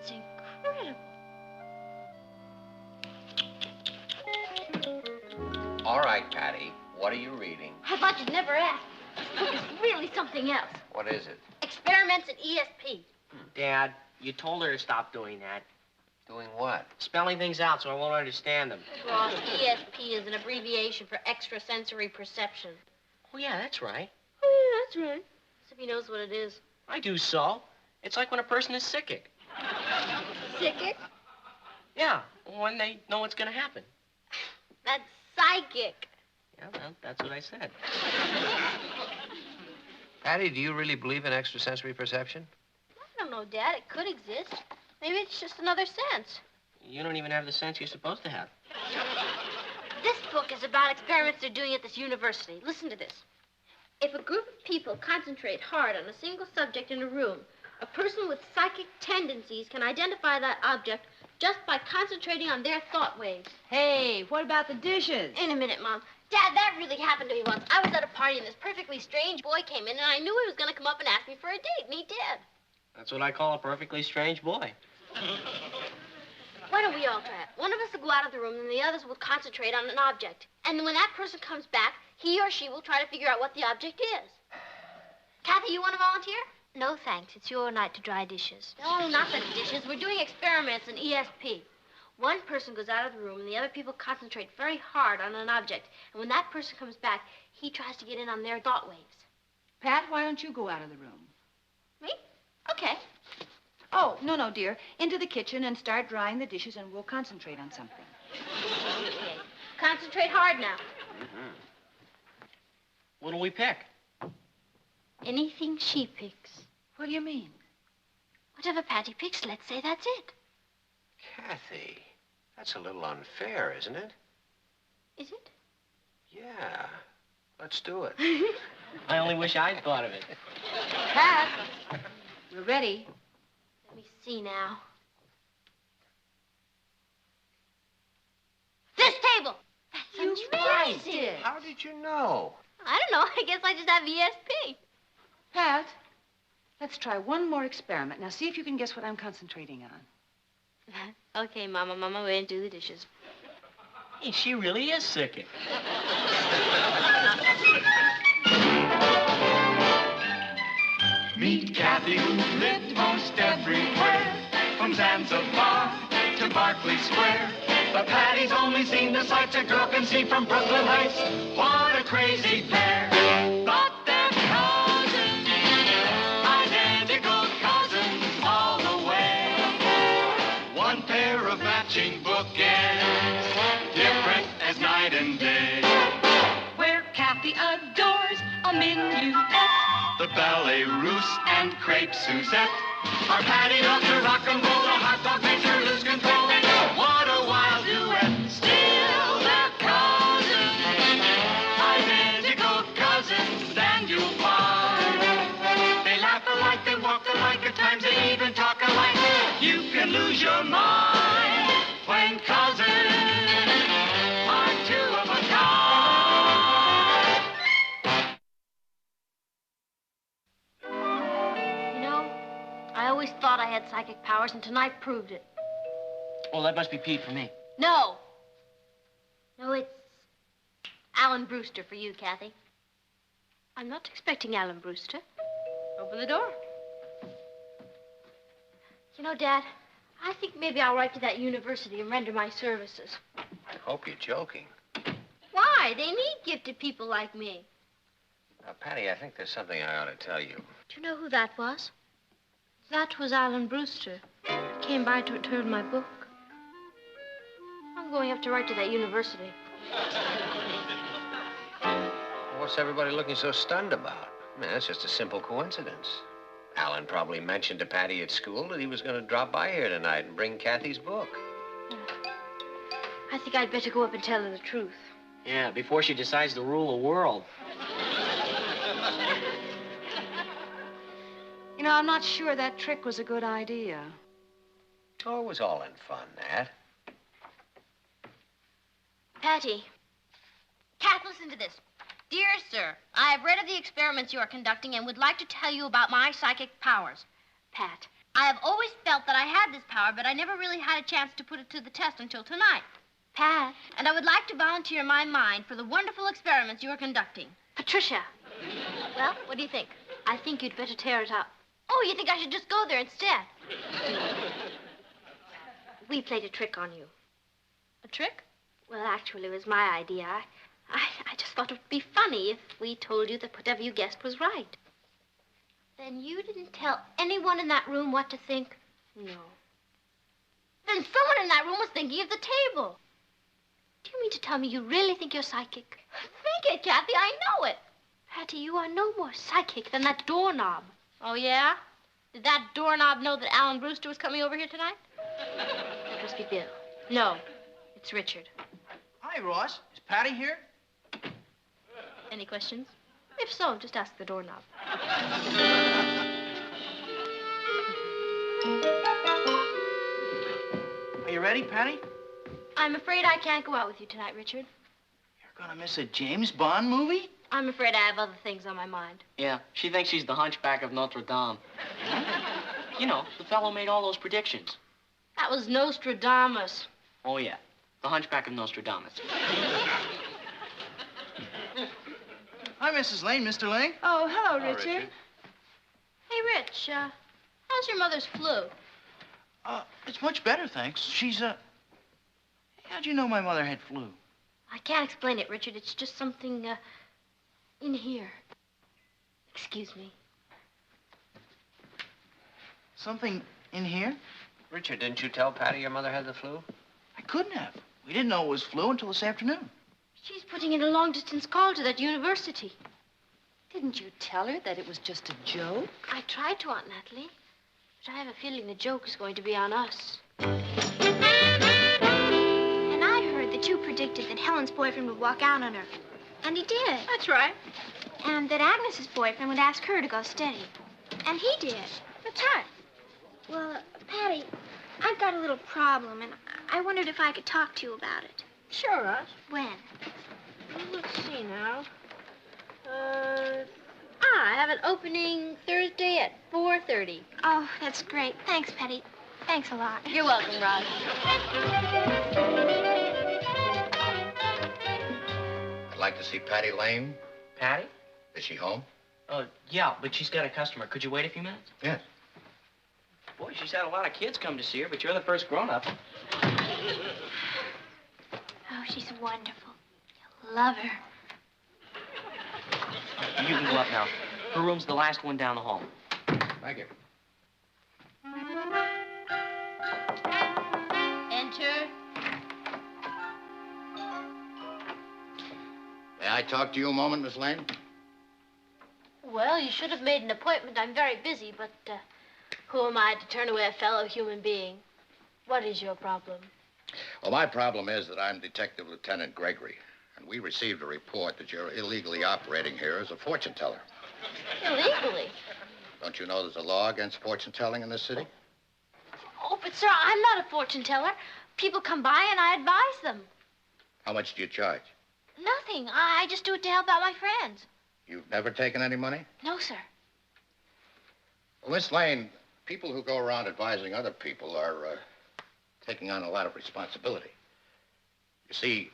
That's incredible. All right, Patty. What are you reading? I thought you'd never ask. This book is really something else. What is it? Experiments in ESP. Dad, you told her to stop doing that. Doing what? Spelling things out so I won't understand them. Ross, ESP is an abbreviation for extrasensory perception. Oh, yeah, that's right. Oh, yeah, that's right. As if he knows what it is. I do so. It's like when a person is psychic. Psychic? Yeah, when they know what's going to happen. That's psychic. Yeah, well, that's what I said. Patty, do you really believe in extrasensory perception? I don't know, Dad. It could exist. Maybe it's just another sense. You don't even have the sense you're supposed to have. This book is about experiments they're doing at this university. Listen to this. If a group of people concentrate hard on a single subject in a room, a person with psychic tendencies can identify that object just by concentrating on their thought waves. Hey, what about the dishes? In a minute, Mom. Dad, that really happened to me once. I was at a party and this perfectly strange boy came in and I knew he was going to come up and ask me for a date, and he did. That's what I call a perfectly strange boy. Why don't we all try it? One of us will go out of the room and the others will concentrate on an object. And then when that person comes back, he or she will try to figure out what the object is. Cathy, you want to volunteer? No, thanks. It's your night to dry dishes. No, not the dishes. We're doing experiments in ESP. One person goes out of the room and the other people concentrate very hard on an object. And when that person comes back, he tries to get in on their thought waves. Pat, why don't you go out of the room? Me? Okay. Oh, no, dear. Into the kitchen and start drying the dishes and we'll concentrate on something. Okay. Concentrate hard now. Mm-hmm. What'll we pick? Anything she picks. What do you mean? Whatever Patty picks, let's say that's it. Cathy, that's a little unfair, isn't it? Is it? Yeah. Let's do it. I only wish I'd thought of it. Pat, we're ready. Let me see now. This table! That's amazing! How did you know? I don't know. I guess I just have ESP. Pat, let's try one more experiment. Now, see if you can guess what I'm concentrating on. Okay, Mama. Mama, we're going to do the dishes. Hey, she really is psychic. Meet Cathy, who lived most everywhere, from Zanzibar to Berkeley Square. But Patty's only seen the sights a girl can see from Brooklyn Heights. What a crazy pair. But they're cousins, identical cousins all the way. One pair of matching bookends, different as night and day. Where Cathy adores a minuet, The ballet russe and crepe Suzette. Our Patty loves to rock and roll, a hot dog makes her lose control. What a wild duet, still they're cousins, identical cousins, and you'll find they laugh alike, they walk alike, at times they even talk alike. You can lose your mind when cousins are two of a kind. You know, I always thought I had psychic powers, and tonight proved it. Well, that must be Pete for me. No. No, it's Alan Brewster for you, Cathy. I'm not expecting Alan Brewster. Open the door. You know, Dad, I think maybe I'll write to that university and render my services. I hope you're joking. Why? They need gifted people like me. Now, Patty, I think there's something I ought to tell you. Do you know who that was? That was Alan Brewster. He came by to return my book. I'm going up to write to that university. What's everybody looking so stunned about? I mean, that's just a simple coincidence. Alan probably mentioned to Patty at school that he was going to drop by here tonight and bring Cathy's book. I think I'd better go up and tell her the truth. Yeah, before she decides to rule the world. You know, I'm not sure that trick was a good idea. Oh, it was all in fun, Nat. Patty. Kath, listen to this. Dear sir, I have read of the experiments you are conducting and would like to tell you about my psychic powers. Pat, I have always felt that I had this power, but I never really had a chance to put it to the test until tonight. Pat. And I would like to volunteer my mind for the wonderful experiments you are conducting. Patricia. Well, what do you think? I think you'd better tear it up. Oh, you think I should just go there instead? We played a trick on you. A trick? Well, actually, it was my idea. I just thought it would be funny if we told you that whatever you guessed was right. Then you didn't tell anyone in that room what to think? No. Then someone in that room was thinking of the table. Do you mean to tell me you really think you're psychic? Think it, Cathy. I know it. Patty, you are no more psychic than that doorknob. Oh, yeah? Did that doorknob know that Alan Brewster was coming over here tonight? That must be Bill. No, it's Richard. Hi, Ross. Is Patty here? Any questions? If so, just ask the doorknob. Are you ready, Patty? I'm afraid I can't go out with you tonight, Richard. You're gonna miss a James Bond movie? I'm afraid I have other things on my mind. Yeah, she thinks she's the hunchback of Notre Dame. You know, the fellow made all those predictions. That was Nostradamus. Oh, yeah, the hunchback of Nostradamus. Hi, Mrs. Lane. Mr. Lane? Oh, hello, Hello, Richard. Richard. Hey, Rich, how's your mother's flu? It's much better, thanks. How'd you know my mother had flu? I can't explain it, Richard. It's just something, in here. Excuse me. Something in here? Richard, didn't you tell Patty your mother had the flu? I couldn't have. We didn't know it was flu until this afternoon. She's putting in a long-distance call to that university. Didn't you tell her that it was just a joke? I tried to, Aunt Natalie, but I have a feeling the joke is going to be on us. And I heard that you predicted that Helen's boyfriend would walk out on her. And he did. That's right. And that Agnes's boyfriend would ask her to go steady. And he did. That's right. Well, Patty, I've got a little problem, and I wondered if I could talk to you about it. Sure, Russ. When? Let's see now. I have an opening Thursday at 4:30. Oh, that's great. Thanks, Patty. Thanks a lot. You're welcome, Rod. I'd like to see Patty Lane. Patty? Is she home? Yeah, but she's got a customer. Could you wait a few minutes? Yes. Boy, she's had a lot of kids come to see her, but you're the first grown-up. Oh, she's wonderful. You'll love her. You can go up now. Her room's the last one down the hall. Thank you. Enter. May I talk to you a moment, Miss Lane? Well, you should have made an appointment. I'm very busy, but who am I to turn away a fellow human being? What is your problem? Well, my problem is that I'm Detective Lieutenant Gregory, and we received a report that you're illegally operating here as a fortune teller. Illegally? Don't you know there's a law against fortune telling in this city? Oh, but sir, I'm not a fortune teller. People come by and I advise them. How much do you charge? Nothing. I just do it to help out my friends. You've never taken any money? No, sir. Well, Miss Lane, people who go around advising other people are taking on a lot of responsibility. You see,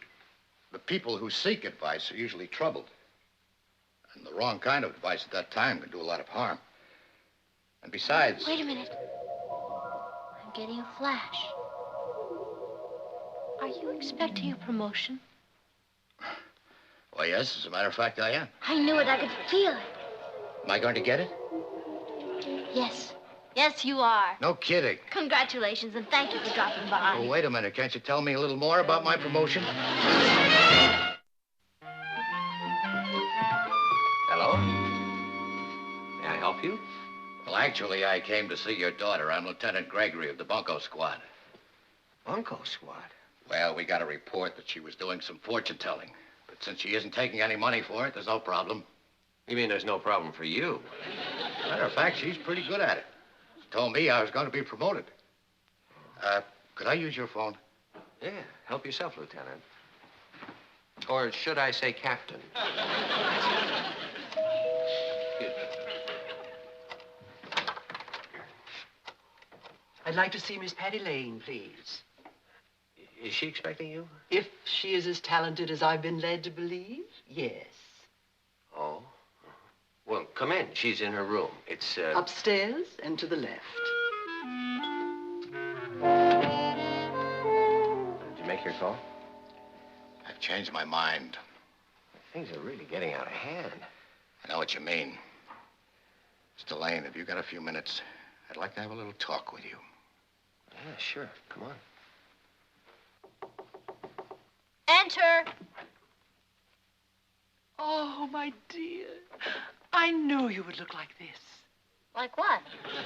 the people who seek advice are usually troubled. And the wrong kind of advice at that time can do a lot of harm. And besides... Wait a minute. I'm getting a flash. Are you expecting a promotion? Well, yes, as a matter of fact, I am. I knew it. I could feel it. Am I going to get it? Yes. Yes, you are. No kidding. Congratulations, and thank you for dropping by. Oh, wait a minute. Can't you tell me a little more about my promotion? Hello? May I help you? Well, actually, I came to see your daughter. I'm Lieutenant Gregory of the Bunco Squad. Bunco Squad? Well, we got a report that she was doing some fortune telling. But since she isn't taking any money for it, there's no problem. You mean there's no problem for you? Matter of fact, she's pretty good at it. She told me I was going to be promoted. Could I use your phone? Yeah, help yourself, Lieutenant. Or should I say Captain? Excuse me. I'd like to see Miss Patty Lane, please. Is she expecting you? If she is as talented as I've been led to believe, yes. Oh. Well, come in. She's in her room. It's, Upstairs and to the left. Did you make your call? I've changed my mind. Things are really getting out of hand. I know what you mean. Mr. Lane, have you got a few minutes? I'd like to have a little talk with you. Yeah, sure. Come on. Enter. Oh, my dear. I knew you would look like this. Like what?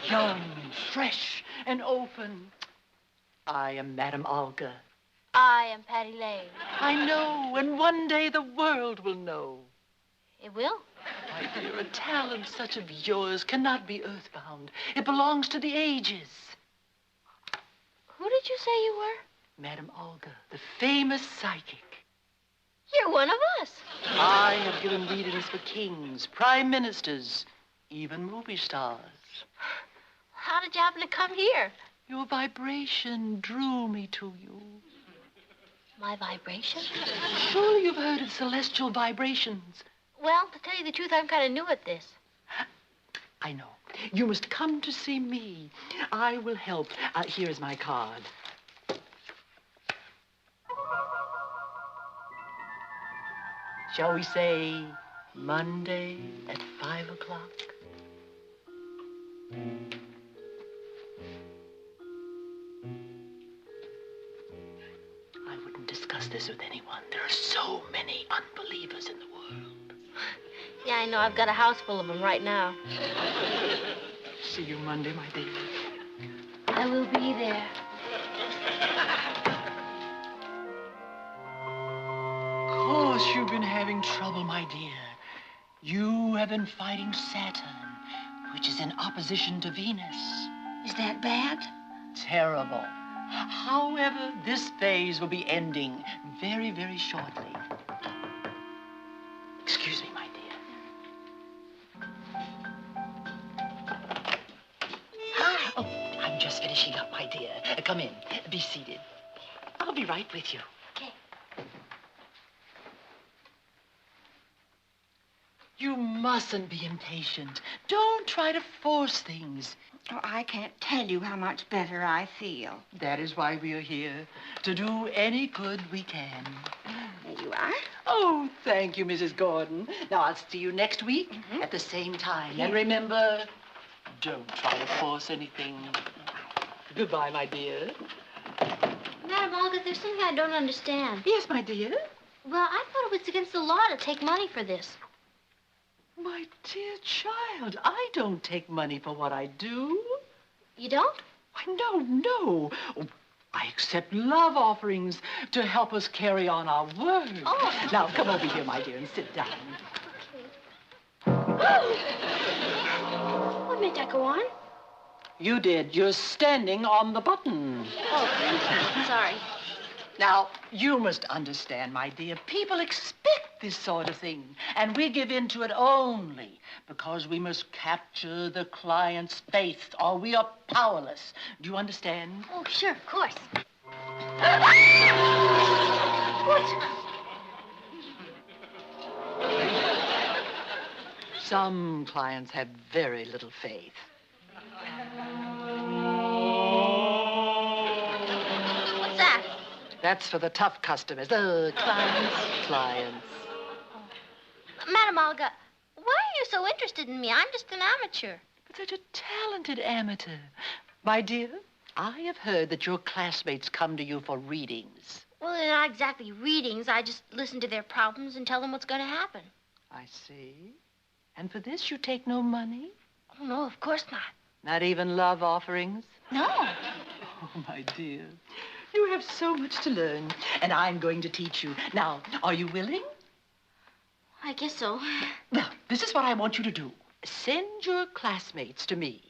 Young and fresh and open. I am Madame Olga. I am Patty Lane. I know, and one day the world will know. It will? My dear, a talent such of yours cannot be earthbound. It belongs to the ages. Who did you say you were? Madame Olga, the famous psychic. You're one of us. I have given readings for kings, prime ministers, even movie stars. How did you happen to come here? Your vibration drew me to you. My vibration? Surely you've heard of celestial vibrations. Well, to tell you the truth, I'm kind of new at this. I know. You must come to see me. I will help. Here is my card. Shall we say Monday at 5 o'clock? I wouldn't discuss this with anyone. There are so many unbelievers in the world. Yeah, I know. I've got a house full of them right now. See you Monday, my dear. I will be there. Of course you've been having trouble, my dear. You have been fighting Saturn, which is in opposition to Venus. Is that bad? Terrible. However, this phase will be ending very, very shortly. Excuse me, my dear. Oh, I'm just finishing up, my dear. Come in. Be seated. I'll be right with you. Okay. You mustn't be impatient. Don't try to force things. Oh, I can't tell you how much better I feel. That is why we are here, to do any good we can. There you are. Oh, thank you, Mrs. Gordon. Now, I'll see you next week at the same time. And remember, don't try to force anything. Goodbye, my dear. Madam Olga, there's something I don't understand. Yes, my dear? Well, I thought it was against the law to take money for this. My dear child, I don't take money for what I do. You don't? Why, no. Oh, I accept love offerings to help us carry on our work. Oh. Now, come over here, my dear, and sit down. What made that go on? You did. You're standing on the button. Oh, thank you. Sorry. Now, you must understand, my dear, people expect this sort of thing, and we give in to it only because we must capture the client's faith, or we are powerless. Do you understand? Oh, sure, of course. What? Some clients have very little faith. What's that? That's for the tough customers. The clients. Madam Olga, why are you so interested in me? I'm just an amateur. But such a talented amateur. My dear, I have heard that your classmates come to you for readings. Well, they're not exactly readings. I just listen to their problems and tell them what's going to happen. I see. And for this, you take no money? Oh, no, of course not. Not even love offerings? No. Oh, my dear. You have so much to learn, and I'm going to teach you. Now, are you willing? I guess so. Now, this is what I want you to do. Send your classmates to me,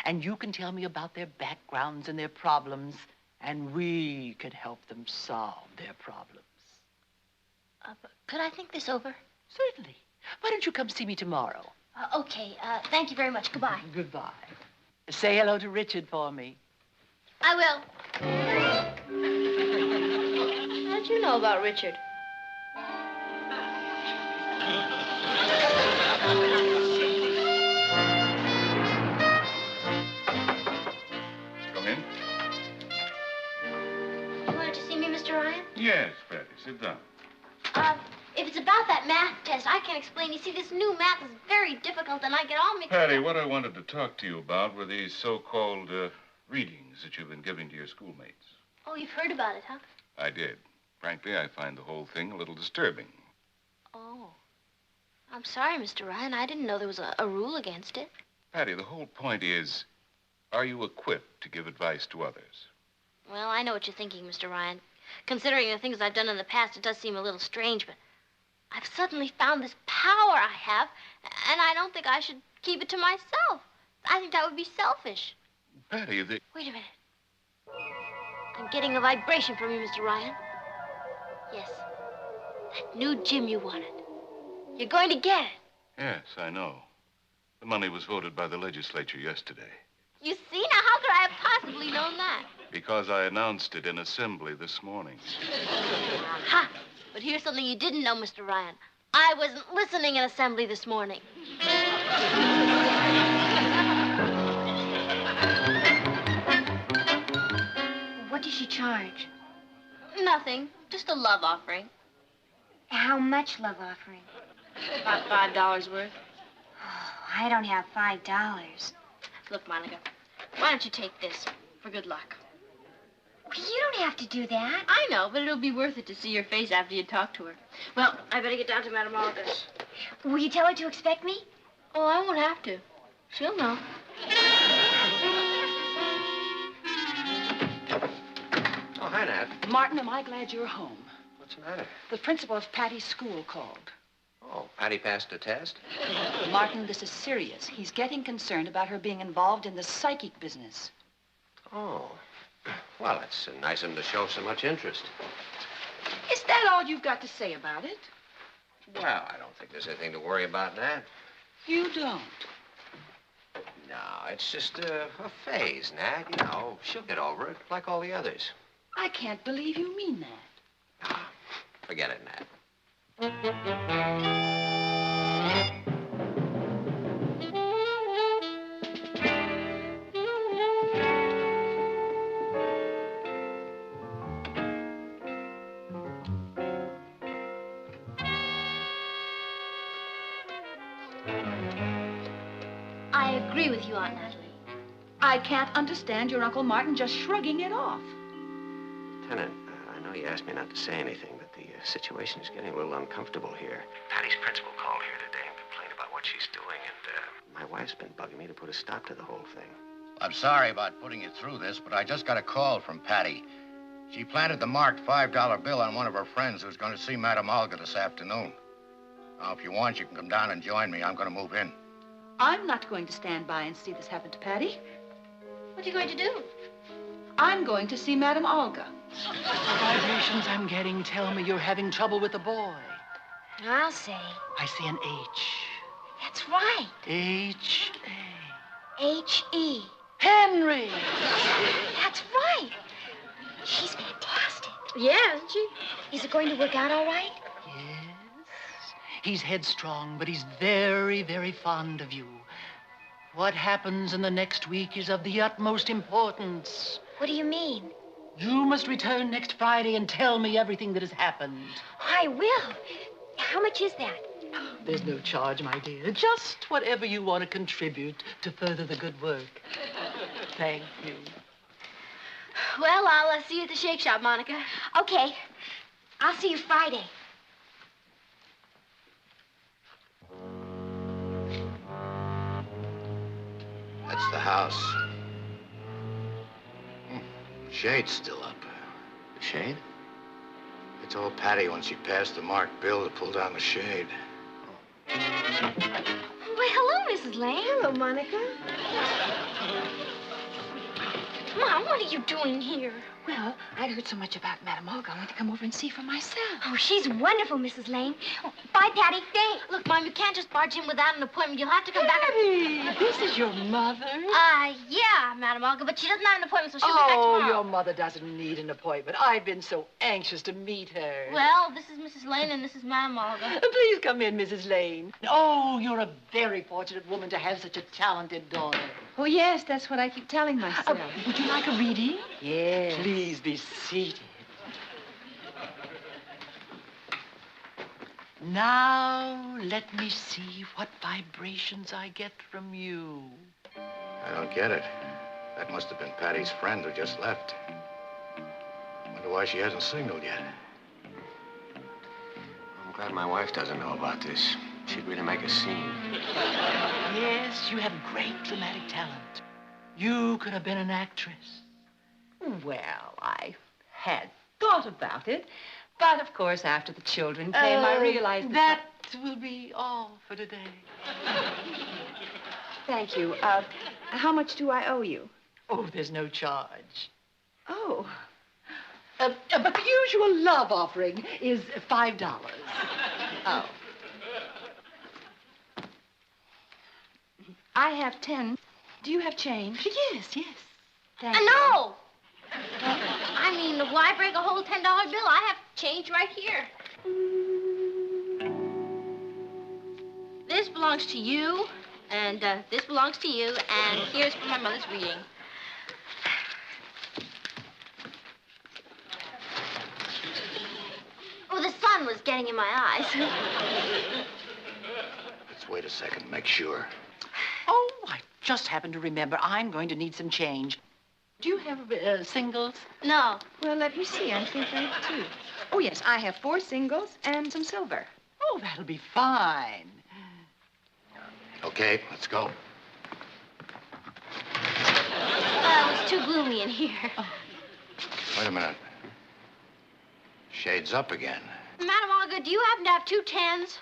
and you can tell me about their backgrounds and their problems, and we can help them solve their problems. But could I think this over? Certainly. Why don't you come see me tomorrow? Okay. Thank you very much. Goodbye. Goodbye. Say hello to Richard for me. I will. How'd you know about Richard? Come in. You wanted to see me, Mr. Ryan? Yes, Patty, sit down. If it's about that math test, I can explain. You see, this new math is very difficult, and I get all mixed Patty, up. what I wanted to talk to you about were these so-called readings that you've been giving to your schoolmates. Oh, you've heard about it, huh? I did. Frankly, I find the whole thing a little disturbing. Oh. I'm sorry, Mr. Ryan. I didn't know there was a rule against it. Patty, the whole point is, are you equipped to give advice to others? Well, I know what you're thinking, Mr. Ryan. Considering the things I've done in the past, it does seem a little strange, but I've suddenly found this power I have, and I don't think I should keep it to myself. I think that would be selfish. Patty, Wait a minute. I'm getting a vibration from you, Mr. Ryan. Yes. That new gym you wanted. You're going to get it. Yes, I know. The money was voted by the legislature yesterday. You see? Now, how could I have possibly known that? Because I announced it in assembly this morning. Ha! But here's something you didn't know, Mr. Ryan. I wasn't listening in assembly this morning. What does she charge? Nothing. Just a love offering. How much love offering? About $5 worth. Oh, I don't have $5. Look, Monica, why don't you take this for good luck? Well, you don't have to do that. I know, but it'll be worth it to see your face after you talk to her. Well, I better get down to Madame Olga's. Will you tell her to expect me? Oh, I won't have to. She'll know. Oh, hi, Nat. Martin, am I glad you're home? What's the matter? The principal of Patty's school called. Oh, Patty passed the test? Martin, this is serious. He's getting concerned about her being involved in the psychic business. Oh. Well, it's nice of him to show so much interest. Is that all you've got to say about it? Well, I don't think there's anything to worry about, Nat. You don't? No, it's just a phase, Nat. You know, she'll get over it, like all the others. I can't believe you mean that. Ah, forget it, Nat. I agree with you, Aunt Natalie. I can't understand your Uncle Martin just shrugging it off. Lieutenant, I know you asked me not to say anything, but the situation is getting a little uncomfortable here. Patty's principal called here today and complained about what she's doing, and my wife's been bugging me to put a stop to the whole thing. I'm sorry about putting you through this, but I just got a call from Patty. She planted the marked $5 bill on one of her friends who's going to see Madame Olga this afternoon. Now, if you want, you can come down and join me. I'm going to move in. I'm not going to stand by and see this happen to Patty. What are you going to do? I'm going to see Madame Olga. The vibrations I'm getting tell me you're having trouble with the boy. I'll say. I see an H. That's right. H-A. H-E. Henry! That's right. She's fantastic. Yeah, isn't she? Is it going to work out all right? Yes. He's headstrong, but he's very, very fond of you. What happens in the next week is of the utmost importance. What do you mean? You must return next Friday and tell me everything that has happened. I will. How much is that? There's no charge, my dear. Just whatever you want to contribute to further the good work. Thank you. Well, I'll see you at the shake shop, Monica. Okay. I'll see you Friday. That's the house. Shade's still up. The shade? I told Patty when she passed the marked bill to pull down the shade. Why, hello, Mrs. Lane. Hello, Monica. Mom, what are you doing here? Well, I'd heard so much about Madame Olga. I wanted to come over and see for myself. Oh, she's wonderful, Mrs. Lane. Oh, bye, Patty. Hey, look, Mom, you can't just barge in without an appointment. You'll have to come back. Patty, this is your mother? Yeah, Madame Olga, but she doesn't have an appointment, so she'll be back Oh, tomorrow. your mother doesn't need an appointment. I've been so anxious to meet her. Well, this is Mrs. Lane and this is Madame Olga. Please come in, Mrs. Lane. Oh, you're a very fortunate woman to have such a talented daughter. Oh, yes, that's what I keep telling myself. Would you like a reading? Yes. Please be seated. Now, let me see what vibrations I get from you. I don't get it. That must have been Patty's friend who just left. Wonder why she hasn't signaled yet. I'm glad my wife doesn't know about this. She'd really make a scene. Yes, you have great dramatic talent. You could have been an actress. Well, I had thought about it. But, of course, after the children came, I realized that will be all for today. Thank you. How much do I owe you? Oh, there's no charge. Oh. But the usual love offering is $5. Oh. I have 10. Do you have change? Yes. Thank you. No! I mean, why break a whole $10 bill? I have change right here. This belongs to you, and this belongs to you, and here's for my mother's reading. Oh, the sun was getting in my eyes. Let's wait a second, make sure. Oh, I just happened to remember. I'm going to need some change. Do you have singles? No. Well, let me see. I think I have 2. Oh, yes, I have 4 singles and some silver. Oh, that'll be fine. Okay, let's go. It's too gloomy in here. Wait a minute. Shades up again. Madame Olga, do you happen to have 2 10s?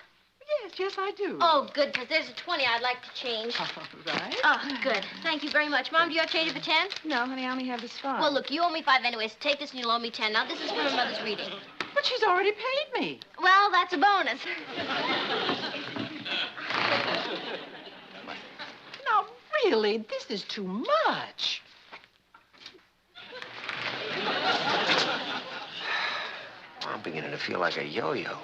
Yes, I do. Oh, good, because there's a 20 I'd like to change. All right. Oh, good. Thank you very much. Mom, do you have change of a 10? No, honey, I only have this 5. Well, look, you owe me 5 anyway, so take this and you'll owe me 10. Now, this is for my mother's reading. But she's already paid me. Well, that's a bonus. Now, really, this is too much. I'm beginning to feel like a yo-yo.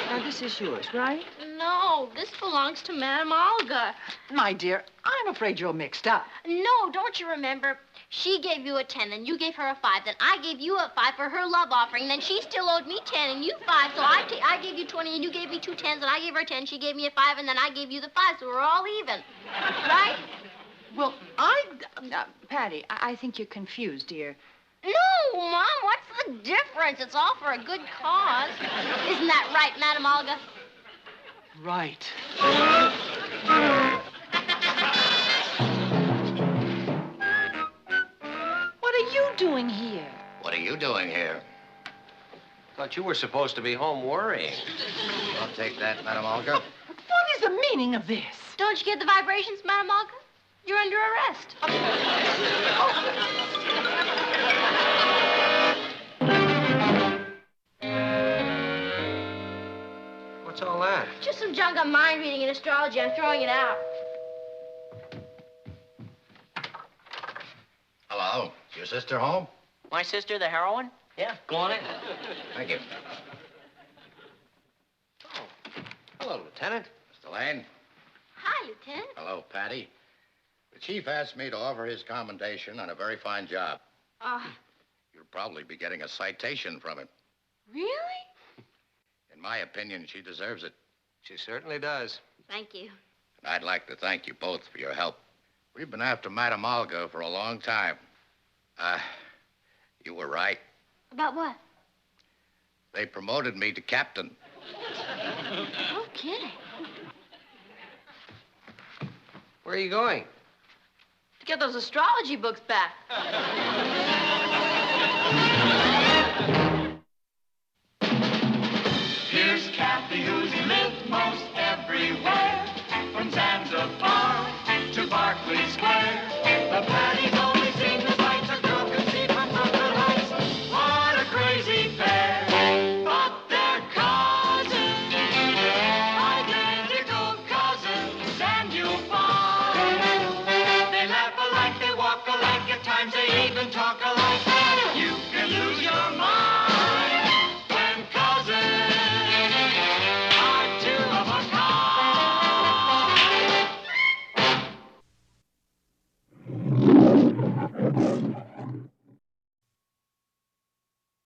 Now, this is yours, right? No, this belongs to Madame Olga. My dear, I'm afraid you're mixed up. No, don't you remember? She gave you a 10, then you gave her a 5, then I gave you a 5 for her love offering, then she still owed me 10 and you 5, so I gave you 20 and you gave me 2 10s, and I gave her 10, she gave me a 5, and then I gave you the 5, so we're all even. Right? Well, Patty, I think you're confused, dear. No, Mom, what's the difference? It's all for a good cause. Isn't that right, Madame Olga? Right. What are you doing here? What are you doing here? Thought you were supposed to be home worrying. I'll take that, Madame Olga. What is the meaning of this? Don't you get the vibrations, Madame Olga? You're under arrest. What's all that? Just some junk on mind reading and astrology. I'm throwing it out. Hello. Is your sister home? My sister, the heroine? Yeah, go on in. Thank you. Oh, hello, Lieutenant. Mr. Lane. Hi, Lieutenant. Hello, Patty. The chief asked me to offer his commendation on a very fine job. You'll probably be getting a citation from him. Really? In my opinion, she deserves it. She certainly does. Thank you. And I'd like to thank you both for your help. We've been after Madame Olga for a long time. You were right. About what? They promoted me to captain. No kidding. Where are you going? To get those astrology books back. Here's Cathy, who's lived most everywhere, from Zanzibar to Berkeley Square. The Patty's only seen the sights Sometimes they even talk a lot.